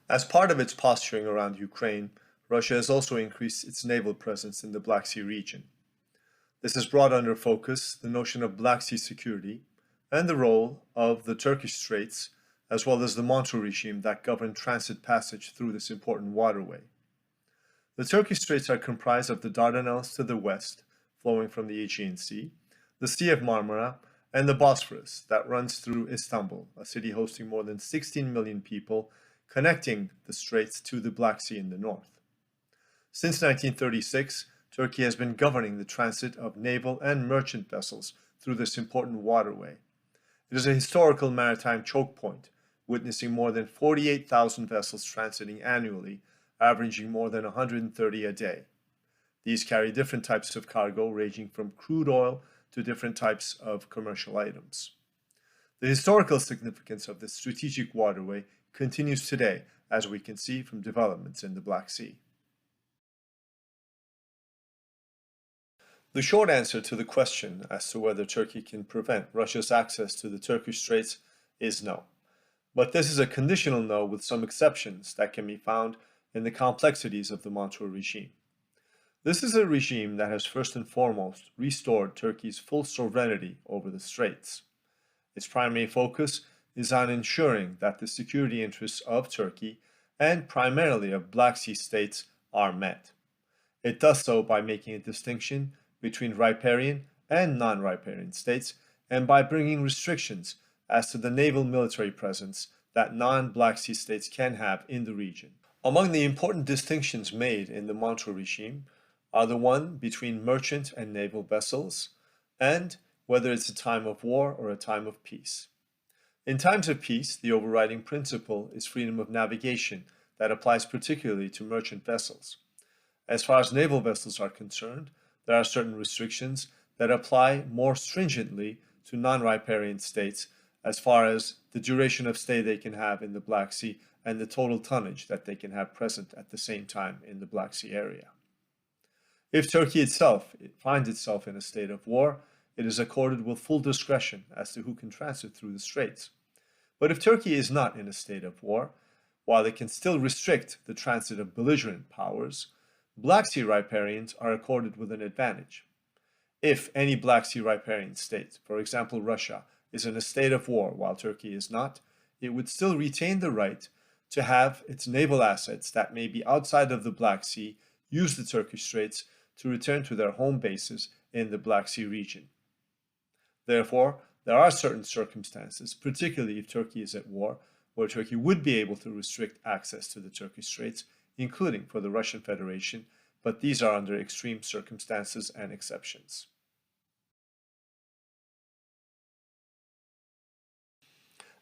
As part of its posturing around Ukraine, Russia has also increased its naval presence in the Black Sea region. This has brought under focus the notion of Black Sea security and the role of the Turkish straits, as well as the Montreux regime that governed transit passage through this important waterway. The Turkish straits are comprised of the Dardanelles to the west, flowing from the Aegean Sea, the Sea of Marmara, and the Bosphorus that runs through Istanbul, a city hosting more than 16 million people, connecting the straits to the Black Sea in the north. Since 1936, Turkey has been governing the transit of naval and merchant vessels through this important waterway. It is a historical maritime choke point, witnessing more than 48,000 vessels transiting annually, averaging more than 130 a day. These carry different types of cargo, ranging from crude oil to different types of commercial items. The historical significance of this strategic waterway continues today, as we can see from developments in the Black Sea. The short answer to the question as to whether Turkey can prevent Russia's access to the Turkish straits is no. But this is a conditional no with some exceptions that can be found in the complexities of the Montreux regime. This is a regime that has first and foremost restored Turkey's full sovereignty over the straits. Its primary focus is on ensuring that the security interests of Turkey and primarily of Black Sea states are met. It does so by making a distinction between riparian and non-riparian states and by bringing restrictions as to the naval military presence that non-Black Sea states can have in the region. Among the important distinctions made in the Montreux regime are the one between merchant and naval vessels, and whether it's a time of war or a time of peace. In times of peace, the overriding principle is freedom of navigation that applies particularly to merchant vessels. As far as naval vessels are concerned, there are certain restrictions that apply more stringently to non-riparian states as far as the duration of stay they can have in the Black Sea and the total tonnage that they can have present at the same time in the Black Sea area. If Turkey itself finds itself in a state of war, it is accorded with full discretion as to who can transit through the straits. But if Turkey is not in a state of war, while it can still restrict the transit of belligerent powers, Black Sea riparians are accorded with an advantage. If any Black Sea riparian state, for example Russia, is in a state of war while Turkey is not, it would still retain the right to have its naval assets that may be outside of the Black Sea use the Turkish straits to return to their home bases in the Black Sea region. Therefore, there are certain circumstances, particularly if Turkey is at war, where Turkey would be able to restrict access to the Turkish straits, including for the Russian Federation, but these are under extreme circumstances and exceptions.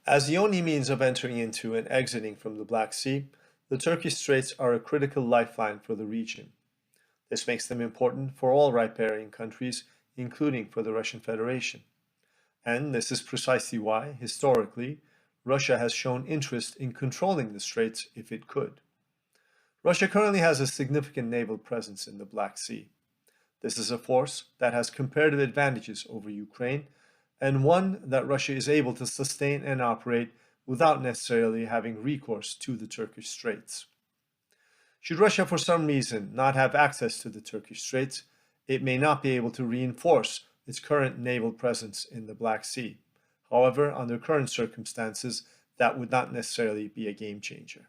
As the only means of entering into and exiting from the Black Sea, the Turkish straits are a critical lifeline for the region. This makes them important for all riparian countries, including for the Russian Federation. And this is precisely why, historically, Russia has shown interest in controlling the straits if it could. Russia currently has a significant naval presence in the Black Sea. This is a force that has comparative advantages over Ukraine, and one that Russia is able to sustain and operate without necessarily having recourse to the Turkish straits. Should Russia for some reason not have access to the Turkish straits, it may not be able to reinforce its current naval presence in the Black Sea. However, under current circumstances, that would not necessarily be a game changer.